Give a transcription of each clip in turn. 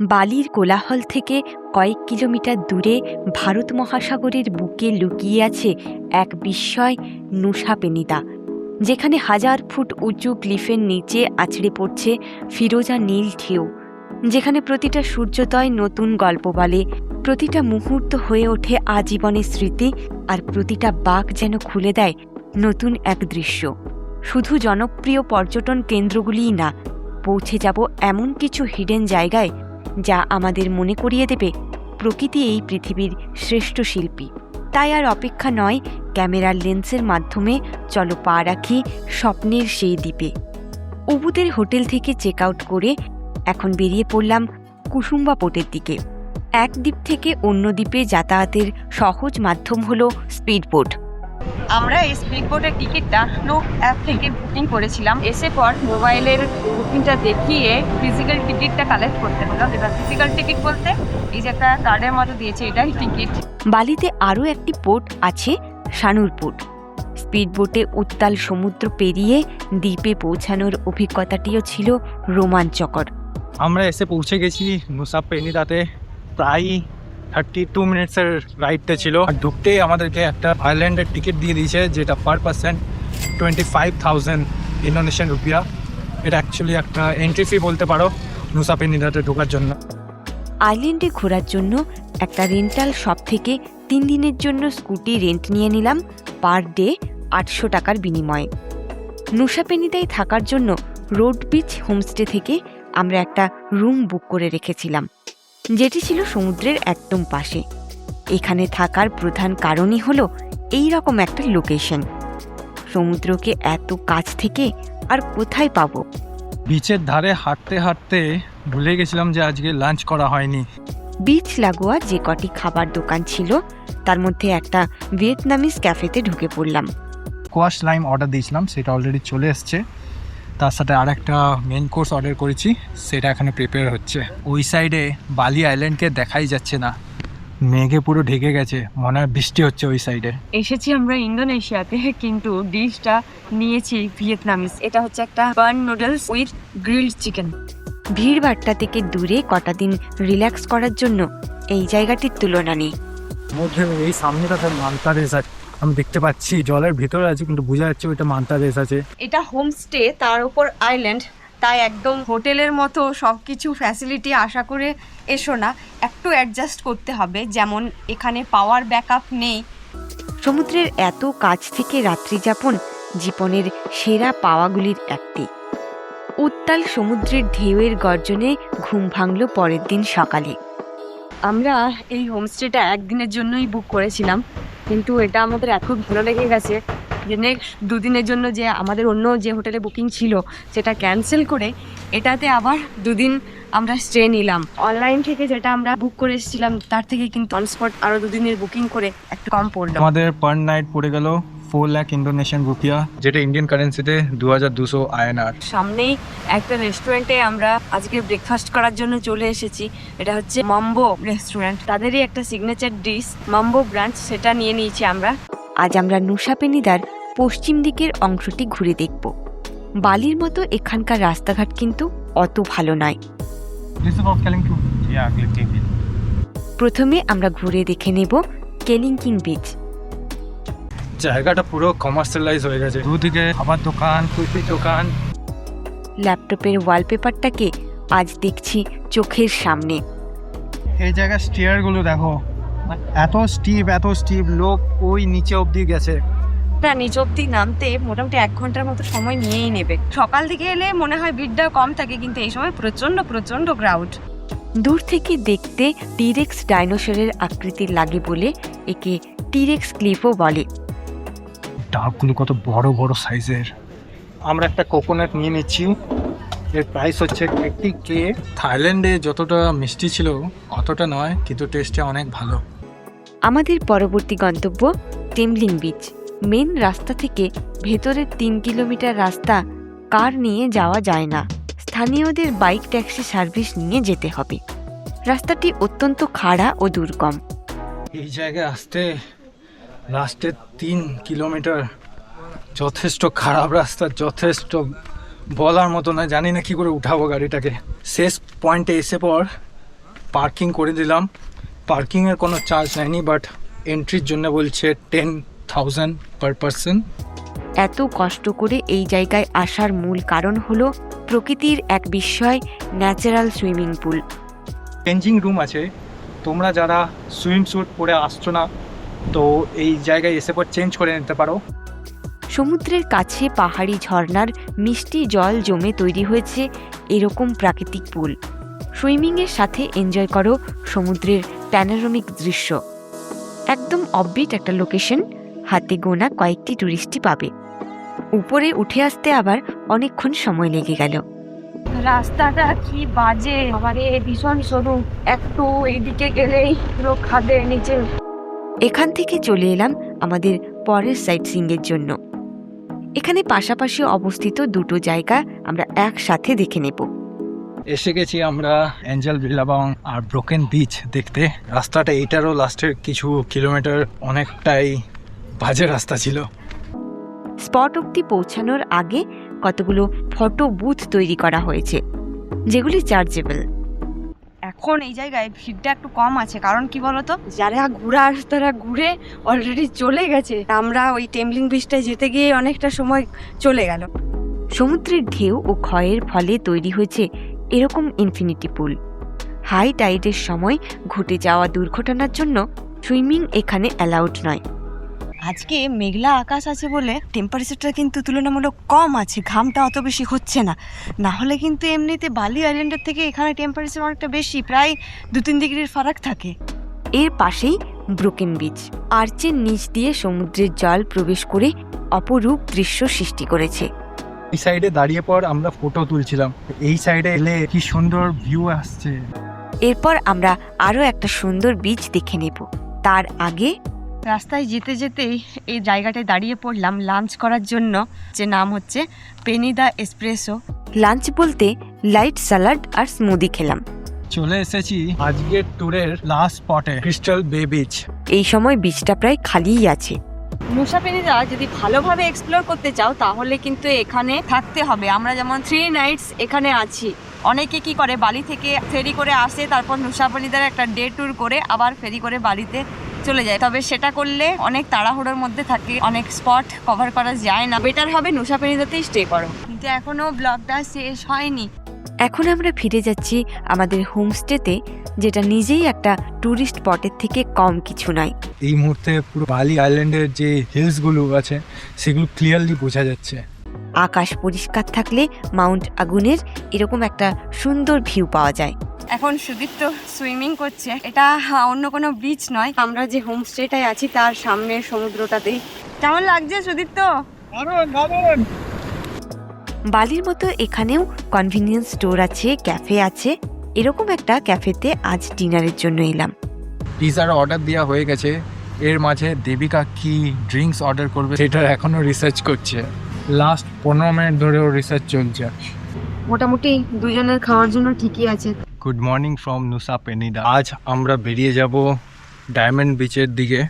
বালির কোলাহল থেকে কয়েক কিলোমিটার দূরে ভারত মহাসাগরের বুকে লুকিয়ে আছে এক বিস্ময় নুসা পেনিদা, যেখানে 1000 ফুট উঁচু ক্লিফের নিচে আছড়ে পড়ছে ফিরোজা নীল ঢেউ, যেখানে প্রতিটা সূর্যোদয় নতুন গল্প বলে, প্রতিটা মুহূর্ত হয়ে ওঠে আজীবনের স্মৃতি, আর প্রতিটা বাঁক যেন খুলে দেয় নতুন এক দৃশ্য। শুধু জনপ্রিয় পর্যটন কেন্দ্রগুলিই না, পৌঁছে যাব এমন কিছু হিডেন জায়গায় যা আমাদের মনে করিয়ে দেবে প্রকৃতি এই পৃথিবীর শ্রেষ্ঠ শিল্পী। তাই আর অপেক্ষা নয়, ক্যামেরার লেন্সের মাধ্যমে চলো পা রাখি স্বপ্নের সেই দ্বীপে। উবুদের হোটেল থেকে চেক আউট করে এখন বেরিয়ে পড়লাম কুসুম্বা পোর্টের দিকে। এক দ্বীপ থেকে অন্য দ্বীপে যাতায়াতের সহজ মাধ্যম হলো স্পিডবোট। আমরা এই স্পিডবোটের টিকিটটা স্নোক অ্যাপ থেকে বুকিং করেছিলাম। এসে পর মোবাইলের বুকিংটা দেখিয়ে ফিজিক্যাল টিকিটটা কালেক্ট করতে হলো। এবার ফিজিক্যাল টিকিট বলতে এই যে একটা কার্ডের মতো দিয়েছে, এটাই টিকিট। বালিতে আরও একটি পোর্ট আছে, শানুর পোর্ট। স্পিডবোটে উত্তাল সমুদ্র পেরিয়ে দ্বীপে পৌঁছানোর অভিজ্ঞতাটিও ছিল রোমাঞ্চকর। আমরা এসে পৌঁছে গেছি নুসা পেনিদাতে। প্রায় 32 মিনিটসের রাইডটা ছিল। আর ঢুকতেই আমাদেরকে একটা আইল্যান্ডের টিকিট দিয়ে দিয়েছে, যেটা পার পার্সন 25,000 ইন্দোনেশিয়ান রুপিয়া। এটা অ্যাকচুয়ালি একটা এন্ট্রি ফি বলতে পারো নুসা পেনিদাতে ঢোকার জন্য। আইল্যান্ডে ঘোরার জন্য একটা রেন্টাল শপ থেকে 3 দিনের জন্য স্কুটি রেন্ট নিয়ে নিলাম, পার ডে 800 টাকার বিনিময়ে। নুসা পেনিদায় থাকার জন্য রোড বিচ হোমস্টে থেকে আমরা একটা রুম বুক করে রেখেছিলাম, যেটি ছিল সমুদ্রের একদম পাশে। এখানে থাকার প্রধান কারণই হলো এই রকম একটা লোকেশন। সমুদ্রকে এত কাছ থেকে আর কোথায় পাবো। বিচের ধারে হাঁটতে হাঁটতে ভুলে গেছিলাম যে আজকে লাঞ্চ করা হয়নি। বিচ লাগোয়া যে কটি খাবার দোকান ছিল তার মধ্যে একটা ভিয়েতনামিজ ক্যাফেতে ঢুকে পড়লাম। কোয়াশ লাইম অর্ডার দিয়েছিলাম, সেটা অলরেডি চলে এসছে। তার সাথে আর একটা মেন কোর্স অর্ডার করেছি, সেটা এখানে প্রিপেয়ার হচ্ছে। ওই সাইডে বালি আইল্যান্ডকে দেখাই যাচ্ছে না, মেঘে পুরো ঢেকে গেছে, মনে হয় বৃষ্টি হচ্ছে ওই সাইডে। এসেছি আমরা ইন্দোনেশিয়াতে, কিন্তু ডিশটা নিয়েছি ভিয়েতনামিজ। এটা হচ্ছে একটা bun noodles with grilled chicken. ভিড়ভাট্টা থেকে দূরে কটা দিন রিল্যাক্স করার জন্য এই জায়গাটির তুলনা নেই। মধ্যে এই সামনেটাতে মান্তা রেস আছে, আমি দেখতে পাচ্ছি জলের ভিতরে আছে, কিন্তু বোঝা যাচ্ছে ওইটা মান্তা রেস আছে। এটা হোমস্টে, তার উপর আইল্যান্ড, তাই একদম হোটেলের মতো সব কিছু ফ্যাসিলিটি আশা করে এসো না, একটু অ্যাডজাস্ট করতে হবে। যেমন এখানে পাওয়ার ব্যাকআপ নেই। সমুদ্রের এত কাছ থেকে রাত্রিযাপন জীবনের সেরা পাওয়াগুলির একটি। উত্তাল সমুদ্রের ঢেউয়ের গর্জনে ঘুম ভাঙল পরের দিন সকালে। আমরা এই হোমস্টেটা একদিনের জন্যই বুক করেছিলাম, কিন্তু এটা আমাদের এত ভালো লেগে গেছে যে নেক্সট 2 দিনের জন্য যে আমাদের অন্য যে হোটেলে বুকিং ছিল সেটা ক্যান্সেল করে এটাতে আবার 2 দিন আমরা স্টে নিলাম। অনলাইন থেকে যেটা আমরা বুক করে এসেছিলাম তার থেকে কিন্তু অনস্পট আরও 2 দিনের বুকিং করে একটু কম পড়লো। আমাদের পার নাইট পড়ে গেল 4 লাখ ইন্দোনেশিয়ান রুপিয়া, যেটা ইন্ডিয়ান কারেন্সিতে 2200 INR। সামনেই একটা রেস্টুরেন্টে আমরা আজকে ব্রেকফাস্ট করার জন্য চলে এসেছি। এটা হচ্ছে মাম্বো রেস্টুরেন্ট, তাদেরই একটা সিগনেচার ডিশ মাম্বো ব্রাঞ্চ, সেটা নিয়ে নিয়েছি আমরা। আজ আমরা নুসা পেনিদার পশ্চিম দিকের অংশটি ঘুরে দেখব। বালির মতো এখানকার রাস্তাঘাট কিন্তু অত ভালো নয়। প্রথমে আমরা ঘুরে দেখে নেব কেলিংকিং বিচ। জায়গাটা পুরো কমার্শিয়ালাইজ হয়ে গেছে, দুদিকে খাবার দোকান, কুলফি দোকান। ল্যাপটপের ওয়ালপেপারটাকে আজ দেখছি চোখের সামনে। এই জায়গার স্টিয়ারগুলো দেখো, এত স্টিপ, লোক ওই নিচে অবধি গেছে। না, নিচ অব্দি নামতে মোটামুটি 1 ঘন্টার মতো সময় নিয়েই নেবে। সকাল দিকে এলে মনে হয় ভিড়টা কম থাকে, কিন্তু এই সময় প্রচন্ড ক্রাউড। দূর থেকে দেখতে টিরেক্স ডাইনোসরের আকৃতির লাগে বলে একে টিরেক্স ক্লিফও বলে। ডাকগুলো কত বড় বড় সাইজের। আমরা একটা কোকোনাট নিয়ে নিচ্ছি, এর প্রাইস হচ্ছে 80K। থাইল্যান্ডে যতটা মিষ্টি ছিল অতটা নয়, কিন্তু টেস্টে অনেক ভালো। আমাদের পরবর্তী গন্তব্য টেমলিং বিচ। মেন রাস্তা থেকে ভেতরের 3 কিলোমিটার রাস্তা কার নিয়ে যাওয়া যায় না, স্থানীয়দের বাইক ট্যাক্সি সার্ভিস নিয়ে যেতে হবে। রাস্তাটি অত্যন্ত খাড়া ও দুর্গম। এই জায়গায় আসতে লাস্টের 3 কিলোমিটার যথেষ্ট খারাপ রাস্তা, যথেষ্ট বলার মতো নয়। জানি না কি করে উঠাবো গাড়িটাকে। শেষ পয়েন্টে এসে পর পার্কিং করে দিলাম। পার্কিংয়ের কোনো চার্জ নেয়নি, বাট এন্ট্রির জন্য বলছে 10,000 পার পারসন। এত কষ্ট করে এই জায়গায় আসার মূল কারণ হলো প্রকৃতির এক বিস্ময় natural swimming pool. Changing room আছে, তোমরা যারা সুইম স্যুট পরে আসছো না তো এই জায়গায় এসে পর চেঞ্জ করে নিতে পারো। সমুদ্রের কাছে পাহাড়ি ঝর্ণার মিষ্টি জল জমে তৈরি হয়েছে এরকম প্রাকৃতিক পুল। সুইমিংয়ের সাথে এনজয় করো সমুদ্রের প্যানোরামিক দৃশ্য। একদম অফবিট একটা লোকেশন, হাতে গোনা কয়েকটি টুরিস্টই পাবে। উপরে উঠে আসতে আবার অনেকক্ষণ সময় লেগে গেল। রাস্তাটা কি বাজে, আবারে ভীষণ সরু, একটু এইদিকে গেলেই পুরো খাদে নিচে। এখান থেকে চলে এলাম আমাদের পরের সাইট সিইংয়ের জন্য। এখানে পাশাপাশি অবস্থিত দুটো জায়গা আমরা একসাথে দেখে নেব। এসে গেছি আমরা অ্যাঞ্জেল বিল্লাবাং আর ব্রোকেন বিচ দেখতে। রাস্তাটা এইটারও লাস্টের কিছু কিলোমিটার অনেকটাই বাজে রাস্তা ছিল। স্পট অবধি পৌঁছানোর আগে কতগুলো ফটো বুথ তৈরি করা হয়েছে, যেগুলি চার্জেবল। এখন এই জায়গায় ভিড়টা একটু কম আছে, কারণ কি বলতো, যারা ঘোরার তারা ঘুরে অলরেডি চলে গেছে। আমরা ওই টেমলিং বিচটায় যেতে গিয়ে অনেকটা সময় চলে গেল। সমুদ্রের ঢেউ ও ক্ষয়ের ফলে তৈরি হয়েছে এরকম ইনফিনিটি পুল। হাই টাইডের সময় ঘটে যাওয়া দুর্ঘটনার জন্য সুইমিং এখানে অ্যালাউড নয়। আজকে মেঘলা আকাশ আছে বলে টেম্পারেচারটা কিন্তু তুলনামূলক কম আছে, ঘামটা অত বেশি হচ্ছে না। না হলে কিন্তু এমনিতে বালি আইল্যান্ডের থেকে এখানে টেম্পারেচার অনেকটা বেশি, প্রায় 2-3 ডিগ্রির ফারাক থাকে। এর পাশেই ব্রোকেন বিচ আর্চের নিচ দিয়ে সমুদ্রের জল প্রবেশ করে অপরূপ দৃশ্য সৃষ্টি করেছে। এই সাইডে দাঁড়িয়ে পর আমরা ফটো তুলছিলাম, এই সাইডে এলে কি সুন্দর ভিউ আসছে। এরপর আমরা আরও একটা সুন্দর বিচ দেখে নেব। তার আগে রাস্তায় যেতে যেতেই এই জায়গাটায় দাঁড়িয়ে পড়লাম লাঞ্চ করার জন্য, যে নাম হচ্ছে পেনিদা এসপ্রেসো। লাঞ্চ বলতে লাইট স্যালাড আর স্মুদি খেলাম। চলে এসেছি আজকের ট্যুরের লাস্ট স্পটে, ক্রিস্টাল বে বিচ। এই সময় বিচটা প্রায় খালিই আছে। নুসা পেনিদা যদি ভালোভাবে এক্সপ্লোর করতে চাও তাহলে কিন্তু এখানে থাকতে হবে। আমরা যেমন 3 নাইটস এখানে আছি। অনেকে কি করে, বালি থেকে ফেরি করে আসে, তারপর নুসা পেনিদার একটা ডে ট্যুর করে আবার ফেরি করে বালিতে চলে যায়। তবে সেটা করলে অনেক তাড়াহুড়োর মধ্যে থাকে, অনেক স্পট কভার করা যায় না। বেটার হবে নুসা পেনিদাতেই স্টে করো। কিন্তু এখনো ব্লগটা শেষ হয়নি। এখন আমরা ফিরে যাচ্ছি আমাদের হোমস্টেতে, যেটা নিজেই একটা ট্যুরিস্ট স্পটের থেকে কম কিছু নয়। এই মুহূর্তে পুরো বালি আইল্যান্ডের যে হিলসগুলো আছে সেগুলো ক্লিয়ারলি বোঝা যাচ্ছে। আকাশ পরিষ্কার থাকলে মাউন্ট আগুনের এরকম একটা সুন্দর ভিউ পাওয়া যায়। এখন সুদীপ্ত সুইমিং করছে। এটা অন্য কোনো বিচ নয়, আমরা যে হোমস্টেটায় আছি তার সামনের সমুদ্রটাতেই। কেমন লাগছে সুদীপ্ত? বালির মতো এখানেও কনভিনিয়েন্স স্টোর আছে, ক্যাফে আছে। এরকম একটা ক্যাফেতে আজ ডিনারের জন্য এলাম। পিজার অর্ডার দেওয়া হয়ে গেছে, এর মাঝে দেবিকা কি ড্রিঙ্কস অর্ডার করবে সেটা এখনো রিসার্চ করছে। লাস্ট 15 মিনিট ধরেও রিসার্চ চলছে। মোটামুটি দুজনের খাওয়ার জন্য ঠিকই আছে। Good morning from Nusa Penida. আজ আমরা বেরিয়ে যাব ডায়মন্ড বিচের দিকে।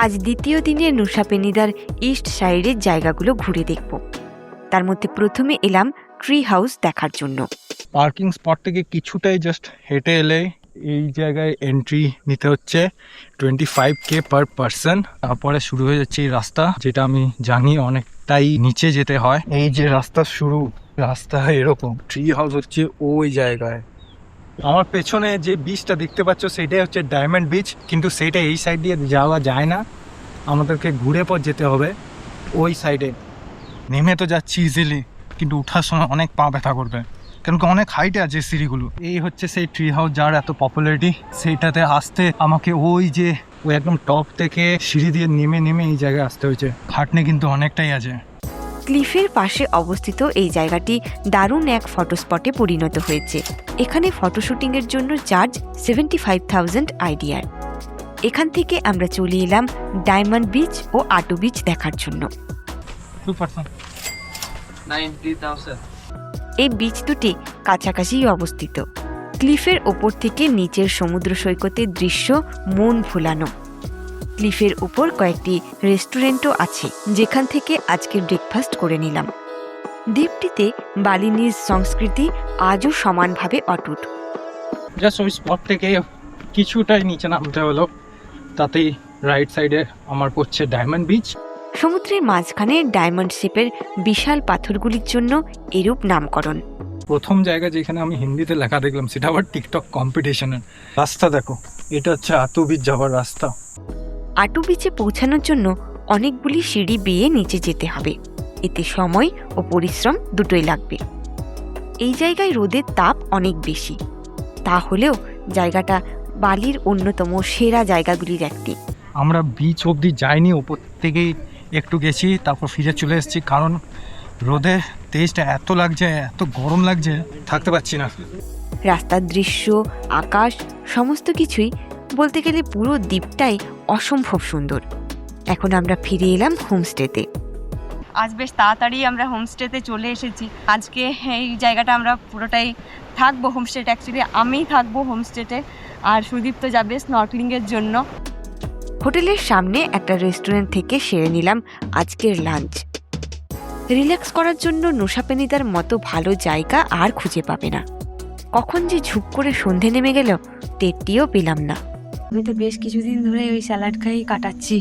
আজ দ্বিতীয় দিনে নুসা পেনিদার ইস্ট সাইডের জায়গাগুলো ঘুরে দেখব। তার মধ্যে প্রথমে এলাম ট্রি হাউস দেখার জন্য। পার্কিং স্পট থেকে কিছুটাই জাস্ট হেঁটে এলে এই জায়গায় এন্ট্রি নিতে হচ্ছে 25K পার পারসন। তারপরে শুরু হয়ে যাচ্ছে এই রাস্তা, যেটা আমি জানি অনেকটাই নিচে যেতে হয়। এই যে রাস্তা শুরু, রাস্তা এরকম। ট্রি হাউস হচ্ছে ওই জায়গায়। আমার পেছনে যে বিচটা দেখতে পাচ্ছ সেটাই হচ্ছে ডায়মন্ড বিচ, কিন্তু সেইটা এই সাইড দিয়ে যাওয়া যায় না, আমাদেরকে ঘুরে পর যেতে হবে ওই সাইডে। নেমে তো যাচ্ছি ইজিলি, কিন্তু ওঠার সময় অনেক পা ব্যথা করবে, কারণ কি অনেক হাইটে আছে সিঁড়িগুলো। এই হচ্ছে সেই ট্রি হাউস যার এত পপুলারিটি। সেইটাতে আসতে আমাকে ওই একদম টপ থেকে সিঁড়ি দিয়ে নেমে নেমে এই জায়গায় আসতে হয়েছে। খাটনি কিন্তু অনেকটাই আছে। ক্লিফের পাশে অবস্থিত এই জায়গাটি দারুণ এক ফটো স্পটে পরিণত হয়েছে। এখানে ফটোশুটিংয়ের জন্য চার্জ 75,000 IDR। এখান থেকে আমরা চলে এলাম ডায়মন্ড বিচ ও আটো বিচ দেখার জন্য। 90,000। এই বিচ দুটি কাছাকাছি অবস্থিত। ক্লিফের ওপর থেকে নিচের সমুদ্র সৈকতের দৃশ্য মন ভোলানো। ক্লিফের উপর কয়েকটি রেস্টুরেন্টও আছে, যেখান থেকে আজকে ব্রেকফাস্ট করে নিলাম। দ্বীপটিতে বালিনিজ সংস্কৃতি আজও সমানভাবে অটুট। জাস্ট ওই স্পট থেকে কিছুটাই নিচে নামতে হলো, তাতেই রাইট সাইডে আমার পড়ছে ডায়মন্ড বিচ। সমুদ্রের মাঝখানে ডায়মন্ড শেপের বিশাল পাথরগুলির জন্য এরূপ নামকরণ। প্রথম জায়গা যেখানে আমি হিন্দিতে লেখা দেখলাম সেটা আবার টিকটক কম্পিটিশনের রাস্তা। দেখো, এটা হচ্ছে আতু বিচ যাওয়ার রাস্তা। আটু বিচে পৌঁছানোর জন্য অনেকগুলি সিঁড়ি বেয়ে নিচে যেতে হবে, এতে সময় ও পরিশ্রম দুটোই লাগবে। এই জায়গায় রোদের তাপ অনেক বেশি, তাহলেও জায়গাটা বালির অন্যতম সেরা জায়গাগুলির একটি। আমরা বিচ অবধি যাইনি, ওপর থেকেই একটু গেছি, তারপর ফিরে চলে এসেছি, কারণ রোদের তেজটা এত লাগছে, এত গরম লাগছে, থাকতে পারছি না। রাস্তার দৃশ্য, আকাশ, সমস্ত কিছুই বলতে গেলে পুরো দ্বীপটাই অসম্ভব সুন্দর। এখন আমরা ফিরে এলাম হোমস্টেতে। আজ বেশ তাড়াতাড়ি আমরা হোমস্টেতে চলে এসেছি। আজকে এই জায়গাটা আমরা পুরোটাই থাকবো হোমস্টেতে। অ্যাকচুয়ালি আমি থাকবো হোমস্টেতে, আর সুদীপ্ত যাবে স্নর্কলিংয়ের জন্য। হোটেলের সামনে একটা রেস্টুরেন্ট থেকে সেরে নিলাম আজকের লাঞ্চ। রিল্যাক্স করার জন্য নুসাপেনিদার মতো ভালো জায়গা আর খুঁজে পাবে না। কখন যে ঝুপ করে সন্ধে নেমে গেল টেরটিও পেলাম না। আমি তো বেশ কিছুদিন ধরে ওই স্যালাড খাইয়ে কাটাচ্ছি।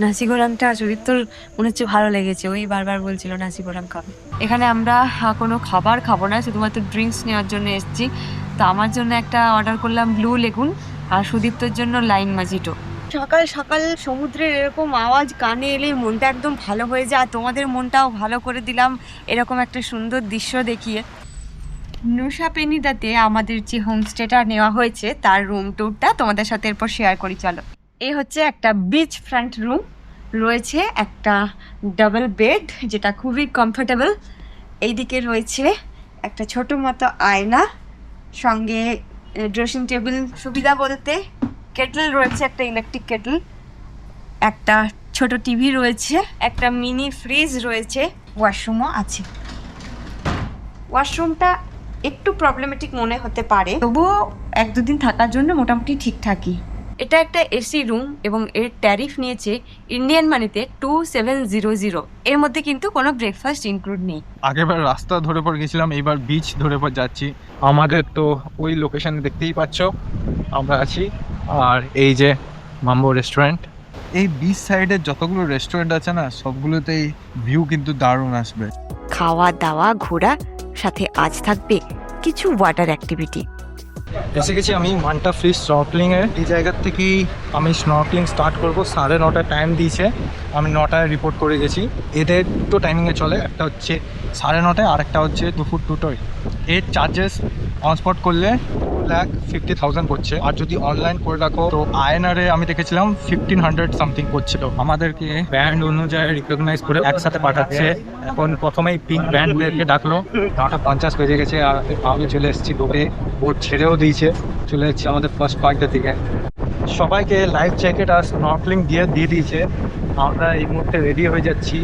নাসি গোরামটা সুদীপ্তর মনে হচ্ছে ভালো লেগেছে, ওই বারবার বলছিল নাসি গোরাম খাবে। এখানে আমরা কোনো খাবার খাবো না, শুধুমাত্র ড্রিঙ্কস নেওয়ার জন্য এসেছি। তো আমার জন্য একটা অর্ডার করলাম ব্লু লেগুন, আর সুদীপ্তর জন্য লাইম মাজিটো। সকাল সকাল সমুদ্রের এরকম আওয়াজ কানে এলে মনটা একদম ভালো হয়ে যায়, আর তোমাদের মনটাও ভালো করে দিলাম এরকম একটা সুন্দর দৃশ্য দেখিয়ে। নুসাপেনিদাতে আমাদের যে হোমস্টেটা নেওয়া হয়েছে তার রুম ট্যুরটা তোমাদের সাথে এরপর শেয়ার করি, চলো। এই হচ্ছে একটা বিচ ফ্রন্ট রুম, রয়েছে একটা ডাবল বেড যেটা খুবই কমফোর্টেবল। এইদিকে রয়েছে একটা ছোট মতো আয়না, সঙ্গে ড্রেসিং টেবিল। সুবিধা বলতে কেটল রয়েছে, একটা ইলেকট্রিক কেটল, একটা ছোট টিভি রয়েছে, একটা মিনি ফ্রিজ রয়েছে, ওয়াশরুমও আছে। ওয়াশরুমটা একটু প্রবলেমেটিক মনে হতে পারে, তবুও 1-2 দিন থাকার জন্য মোটামুটি ঠিকঠাকই। এটা একটা এসি রুম এবং এর ট্যারিফ নিয়েছে ইন্ডিয়ান মানিতে 2700। এর মধ্যে কিন্তু কোনো ব্রেকফাস্ট ইনক্লুড নেই। আগেরবার রাস্তা ধরে পর গেছিলাম, এইবার বিচ ধরে পর যাচ্ছি। আমাদের তো ওই লোকেশনে দেখতেই পাচ্ছ আমরা আছি, আর এই যে মাম্বো রেস্টুরেন্ট। এই বিচ সাইডের যতগুলো রেস্টুরেন্ট আছে না, সবগুলোতেই ভিউ কিন্তু দারুণ আসবে। খাওয়া দাওয়া ঘোরা, সাথে আজ থাকবে কিছু ওয়াটার অ্যাক্টিভিটি। এসে গেছি আমি মান্টা ফিশ স্নর্কলিংয়ে। এই জায়গার থেকেই আমি স্নর্কলিং স্টার্ট করবো। 9:30 টাইম দিয়েছে, আমি 9টায় রিপোর্ট করে গেছি। এদের দুটো টাইমিংয়ে চলে, একটা হচ্ছে 9:30 আর একটা হচ্ছে দুপুর 2টোয়। এর চার্জেস অন স্পট করলে 1,50,000 পড়ছে, আর যদি অনলাইন করে রাখো তো আয়নারে আমি দেখেছিলাম 1,500 সামথিং পড়ছিল। আমাদেরকে ব্যান্ড অনুযায়ী রিকগনাইজ করে একসাথে পাঠাচ্ছে। এখন প্রথমেই পিঙ্ক ব্যান্ডদেরকে ডাকলো, 9:50 বেজে গেছে, আর আমি চলে এসেছি বোটে। বোট ছেড়েও দিয়েছে, চলে এসেছি আমাদের ফার্স্ট পয়েন্টের দিকে। সবাইকে লাইফ জ্যাকেট আর স্নর্কলিং দিয়ে দিয়েছে। আমরা এই মুহূর্তে রেডি হয়ে যাচ্ছি।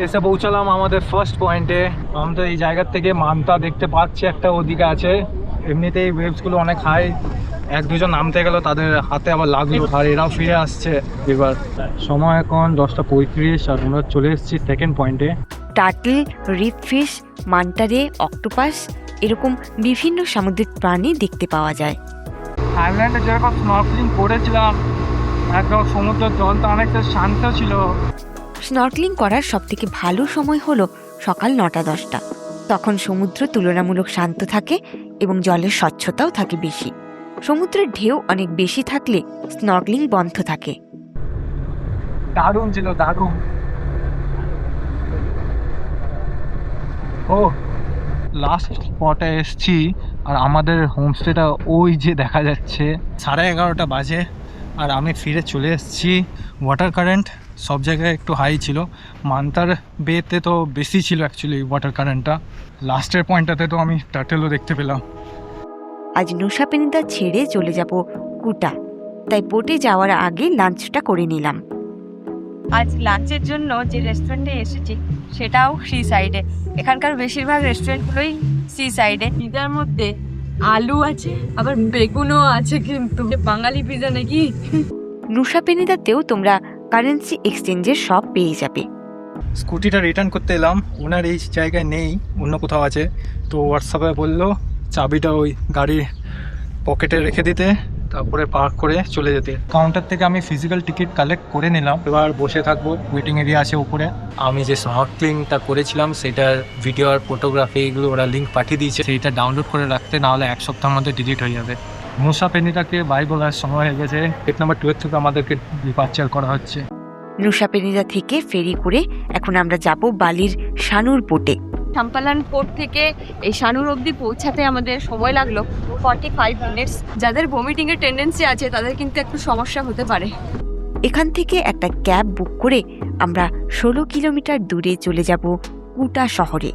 এসে পৌঁছালাম আমাদের ফার্স্ট পয়েন্টে। আমরা এই জায়গার থেকে মান্তা দেখতে পাচ্ছি, একটা ওদিকে আছে। এমনিতেই ওয়েভসগুলো অনেক হাই, 1-2 জন নামতে গেল, তাদের হাতে আবার লাগলো, আর এরাও ফিরে আসছে। এবার সময় এখন 10:35, আর আমরা চলে এসেছি সেকেন্ড পয়েন্টে। টার্টল, রিপ ফিশ, মান্টারে, অক্টোপাস এরকম বিভিন্ন সামুদ্রিক প্রাণী দেখতে পাওয়া যায়। আইল্যান্ডে যেরকম স্নর্কলিং করেছিলাম, একদম সমুদ্রের জলটা অনেকটা শান্ত ছিল। স্নর্কলিং করার সবথেকে ভালো সময় হলো সকাল 9টা-10টা। তখন সমুদ্র তুলনামূলক শান্ত থাকে এবং জলের স্বচ্ছতাও থাকে বেশি। সমুদ্রের ঢেউ অনেক বেশি থাকলে স্নর্কলিং বন্ধ থাকে। দারুণ ছিল, দারুণ। ও লাস্ট স্পটে এসছি, আর আমাদের হোমস্টেটা ওই যে দেখা যাচ্ছে। 11:30 বাজে, আর আমি ফিরে চলে এসেছি। ওয়াটার কারেন্ট সব জায়গায় একটু হাই ছিল, মান্তার বেতে তো বেশি ছিল অ্যাকচুয়ালি ওয়াটার কারেন্টটা। লাস্টের পয়েন্টটাতে তো আমি টার্টেলও দেখতে পেলাম। আজ নুসাপেনিদা ছেড়ে চলে যাব কুটা, তাই বোটে যাওয়ার আগে লাঞ্চটা করে নিলাম। আজ লাঞ্চের জন্য যে রেস্টুরেন্টে এসেছি সেটাও সি সাইডে। এখানকার বেশিরভাগ রেস্টুরেন্টগুলোই সি সাইডে। পিজার মধ্যে আলু আছে, আবার বেগুনও আছে, কিন্তু বাঙালি পিজা নাকি। নুসাপেনিদাতেও তোমরা কারেন্সি এক্সচেঞ্জের সব পেয়ে যাবে। স্কুটিটা রিটার্ন করতে এলাম, ওনার এই জায়গায় নেই, অন্য কোথাও আছে। তো হোয়াটসঅ্যাপে বললো চাবিটা ওই গাড়ির পকেটে রেখে দিতে, তারপরে পার্ক করে চলে যেতে। কাউন্টার থেকে আমি ফিজিক্যাল টিকিট কালেক্ট করে নিলাম, এবার বসে থাকবো। ওয়েটিং এরিয়া আছে উপরে। আমি যে স্নর্কেলিংটা করেছিলাম সেটার ভিডিও আর ফটোগ্রাফি এগুলো ওরা লিঙ্ক পাঠিয়ে দিয়েছে, সেইটা ডাউনলোড করে রাখতে, নাহলে 1 সপ্তাহের মধ্যে ডিলিট হয়ে যাবে। নুসা পেনিদাকে বাই বলার সময় হয়ে গেছে। গেট নাম্বার 12 থেকে আমাদেরকে ডিপার্চার করা হচ্ছে। নুসা পেনিদা থেকে ফেরি করে এখন আমরা যাব বালির শানুর পোর্টে। সাম্পালান পোর্ট থেকে এই শানুর অবধি পৌঁছাতে আমাদের সময় লাগলো 45 মিনিটস। যাদের ভমিটিং এর টেন্ডেন্সি আছে তাদের কিন্তু একটু সমস্যা হতে পারে। এখান থেকে একটা ক্যাব বুক করে আমরা 16 কিলোমিটার দূরে চলে যাব কুটা শহরে।